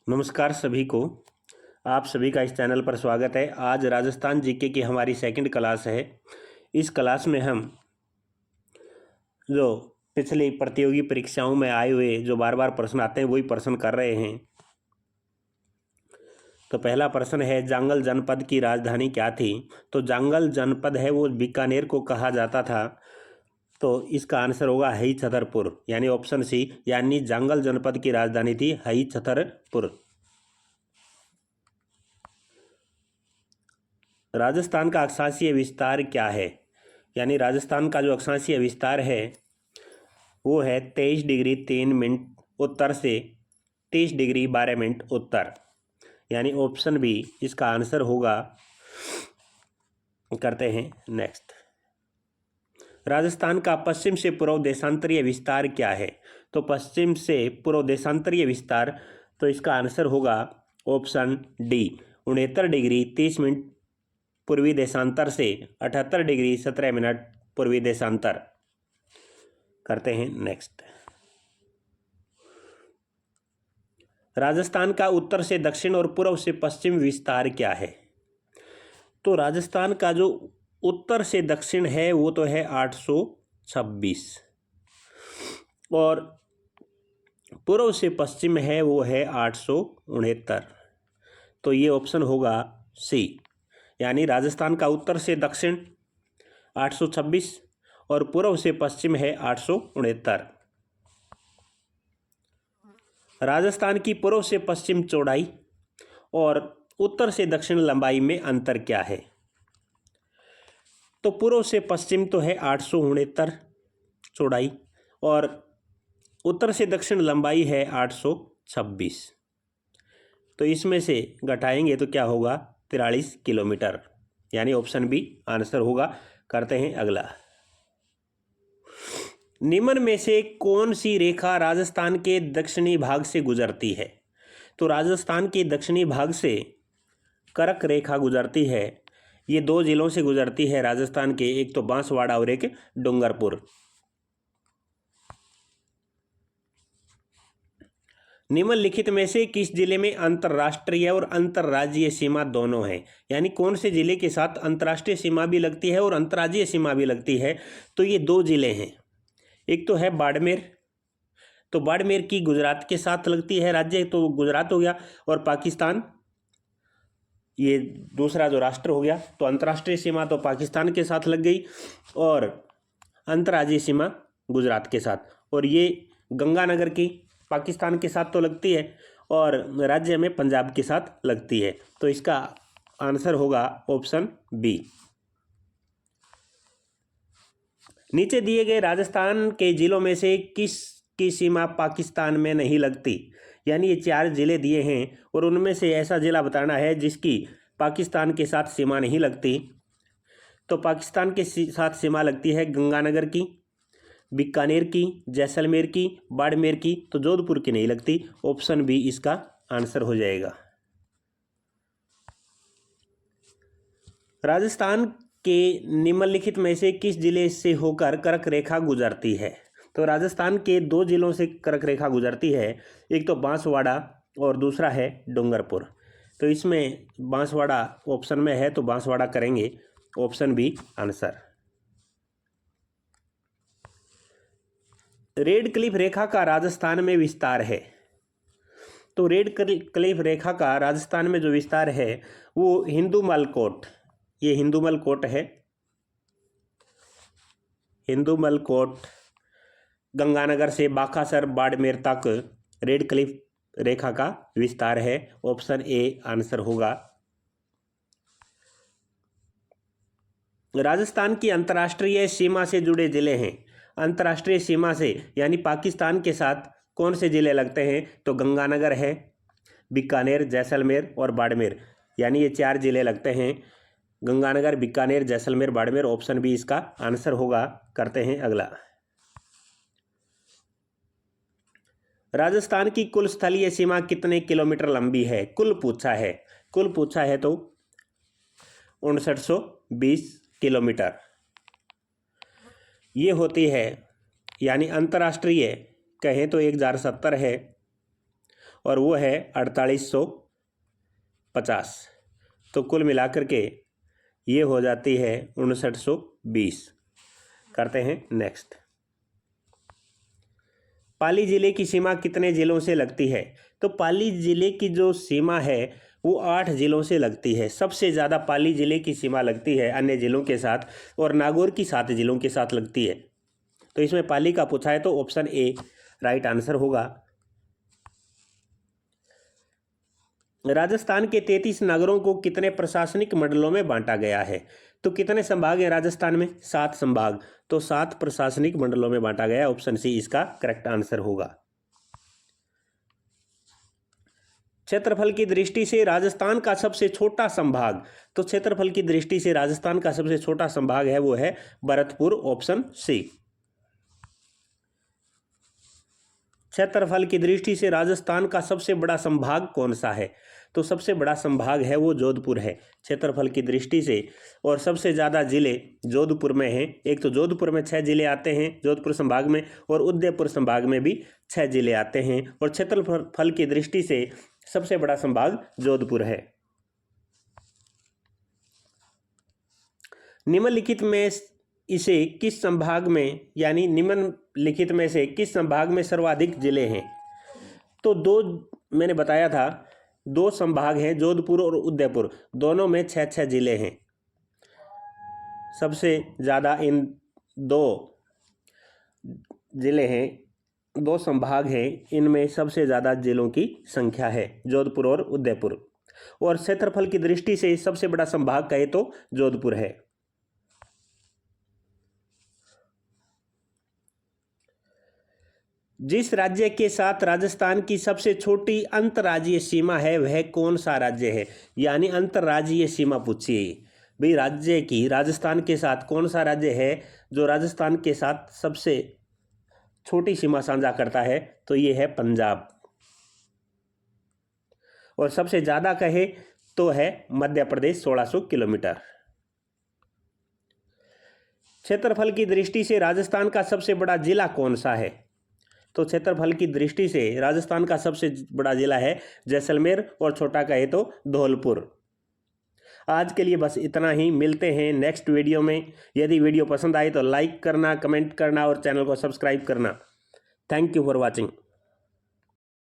नमस्कार सभी को। आप सभी का इस चैनल पर स्वागत है। आज राजस्थान जीके की हमारी सेकंड क्लास है। इस क्लास में हम जो पिछली प्रतियोगी परीक्षाओं में आए हुए जो बार बार प्रश्न आते हैं वही प्रश्न कर रहे हैं। तो पहला प्रश्न है, जांगल जनपद की राजधानी क्या थी? तो जांगल जनपद है वो बीकानेर को कहा जाता था। तो इसका आंसर होगा हई छतरपुर, यानी ऑप्शन सी, यानी जांगल जनपद की राजधानी थी हई छतरपुर। राजस्थान का अक्षांशीय विस्तार क्या है? यानी राजस्थान का जो अक्षांशीय विस्तार है वो है 23 डिग्री 3 मिनट उत्तर से 30 डिग्री 12 मिनट उत्तर, यानी ऑप्शन बी इसका आंसर होगा। करते हैं नेक्स्ट। राजस्थान का पश्चिम से पूर्व देशांतरीय विस्तार क्या है? तो पश्चिम से पूर्व देशांतरीय विस्तार, तो इसका आंसर होगा ऑप्शन डी, 69 डिग्री 30 मिनट पूर्वी देशांतर से 78 डिग्री 17 मिनट पूर्वी देशांतर। करते हैं नेक्स्ट। राजस्थान का उत्तर से दक्षिण और पूर्व से पश्चिम विस्तार क्या है? तो राजस्थान का जो उत्तर से दक्षिण है वो तो है 826 और पूर्व से पश्चिम है वो है 869। तो ये ऑप्शन होगा सी, यानी राजस्थान का उत्तर से दक्षिण 826 और पूर्व से पश्चिम है 869। राजस्थान की पूर्व से पश्चिम चौड़ाई और उत्तर से दक्षिण लंबाई में अंतर क्या है? तो पूर्व से पश्चिम तो है 869 चौड़ाई और उत्तर से दक्षिण लंबाई है 826। तो इसमें से घटाएंगे तो क्या होगा? 43 किलोमीटर, यानी ऑप्शन बी आंसर होगा। करते हैं अगला। निम्न में से कौन सी रेखा राजस्थान के दक्षिणी भाग से गुजरती है? तो राजस्थान के दक्षिणी भाग से कर्क रेखा गुजरती है। ये दो जिलों से गुजरती है राजस्थान के, एक तो बांसवाड़ा और एक डूंगरपुर। निम्नलिखित में से किस जिले में अंतर्राष्ट्रीय और अंतर्राज्यीय सीमा दोनों है? यानी कौन से जिले के साथ अंतर्राष्ट्रीय सीमा भी लगती है और अंतर्राज्यीय सीमा भी लगती है? तो ये दो जिले हैं। एक तो है बाड़मेर, तो बाड़मेर की गुजरात के साथ लगती है, राज्य तो गुजरात हो गया, और पाकिस्तान ये दूसरा जो राष्ट्र हो गया। तो अंतर्राष्ट्रीय सीमा तो पाकिस्तान के साथ लग गई और अंतर्राज्यीय सीमा गुजरात के साथ। और ये गंगानगर की पाकिस्तान के साथ तो लगती है और राज्य में पंजाब के साथ लगती है। तो इसका आंसर होगा ऑप्शन बी। नीचे दिए गए राजस्थान के जिलों में से किस की सीमा पाकिस्तान में नहीं लगती? यानी ये 4 जिले दिए हैं और उनमें से ऐसा जिला बताना है जिसकी पाकिस्तान के साथ सीमा नहीं लगती। तो पाकिस्तान के साथ सीमा लगती है गंगानगर की, बीकानेर की, जैसलमेर की, बाड़मेर की, तो जोधपुर की नहीं लगती। ऑप्शन बी इसका आंसर हो जाएगा। राजस्थान के निम्नलिखित में से किस जिले से होकर कर्क रेखा गुजरती है? तो राजस्थान के दो जिलों से कर्क रेखा गुजरती है, एक तो बांसवाड़ा और दूसरा है डूंगरपुर। तो इसमें बांसवाड़ा ऑप्शन में है तो बांसवाड़ा करेंगे, option B answer. Radcliffe रेखा का राजस्थान में विस्तार है। तो रेड क्लिफ रेखा का राजस्थान में जो विस्तार है वो हिंदूमल कोट, ये हिंदूमल कोट है, हिंदूमल कोट गंगानगर से बाकासर बाड़मेर तक रेड क्लिफ रेखा का विस्तार है। ऑप्शन ए आंसर होगा। राजस्थान की अंतर्राष्ट्रीय सीमा से जुड़े जिले हैं। अंतर्राष्ट्रीय सीमा से यानी पाकिस्तान के साथ कौन से जिले लगते हैं? तो गंगानगर है, बीकानेर, जैसलमेर और बाड़मेर, यानी ये 4 जिले लगते हैं। गंगानगर, बीकानेर, जैसलमेर, बाड़मेर, ऑप्शन बी इसका आंसर होगा। करते हैं अगला। राजस्थान की कुल स्थलीय सीमा कितने किलोमीटर लंबी है? कुल पूछा है तो 5920 किलोमीटर ये होती है। यानी अंतर्राष्ट्रीय कहें तो 1070 है और वो है 4850। तो कुल मिलाकर के ये हो जाती है 5920। करते हैं नेक्स्ट। पाली जिले की सीमा कितने जिलों से लगती है? तो पाली जिले की जो सीमा है वो 8 जिलों से लगती है। सबसे ज़्यादा पाली जिले की सीमा लगती है अन्य जिलों के साथ, और नागौर की 7 जिलों के साथ लगती है। तो इसमें पाली का पूछा है तो ऑप्शन ए राइट आंसर होगा। राजस्थान के 33 नगरों को कितने प्रशासनिक मंडलों में बांटा गया है? तो कितने संभाग हैं राजस्थान में? 7 संभाग। तो 7 प्रशासनिक मंडलों में बांटा गया। ऑप्शन सी इसका करेक्ट आंसर होगा। क्षेत्रफल की दृष्टि से राजस्थान का सबसे छोटा संभाग, तो क्षेत्रफल की दृष्टि से राजस्थान का सबसे छोटा संभाग है वो है भरतपुर। Option C. क्षेत्रफल की दृष्टि से राजस्थान का सबसे बड़ा संभाग कौन सा है? तो सबसे बड़ा संभाग है वो जोधपुर है क्षेत्रफल की दृष्टि से, और सबसे ज़्यादा जिले जोधपुर में हैं। एक तो जोधपुर में 6 जिले आते हैं जोधपुर संभाग में, और उदयपुर संभाग में भी 6 जिले आते हैं, और क्षेत्रफल की दृष्टि से सबसे बड़ा संभाग जोधपुर है। निम्नलिखित में इसे किस संभाग में, यानी निम्नलिखित में से किस संभाग में सर्वाधिक जिले हैं? तो दो मैंने बताया था, 2 संभाग हैं जोधपुर और उदयपुर, दोनों में 6-6 जिले हैं। सबसे ज़्यादा इन 2 जिले हैं, 2 संभाग हैं, इनमें सबसे ज़्यादा जिलों की संख्या है जोधपुर और उदयपुर। और क्षेत्रफल की दृष्टि से सबसे बड़ा संभाग कहे तो जोधपुर है। जिस राज्य के साथ राजस्थान की सबसे छोटी अंतर्राज्यीय सीमा है वह कौन सा राज्य है? यानी अंतर्राज्यीय सीमा पूछिए भाई, राज्य की राजस्थान के साथ कौन सा राज्य है जो राजस्थान के साथ सबसे छोटी सीमा साझा करता है? तो ये है पंजाब। और सबसे ज़्यादा कहे तो है मध्य प्रदेश 1600 किलोमीटर। क्षेत्रफल की दृष्टि से राजस्थान का सबसे बड़ा जिला कौन सा है? तो क्षेत्रफल की दृष्टि से राजस्थान का सबसे बड़ा जिला है जैसलमेर, और छोटा कहे तो धौलपुर। आज के लिए बस इतना ही। मिलते हैं नेक्स्ट वीडियो में। यदि वीडियो पसंद आए तो लाइक करना, कमेंट करना और चैनल को सब्सक्राइब करना। Thank you for watching.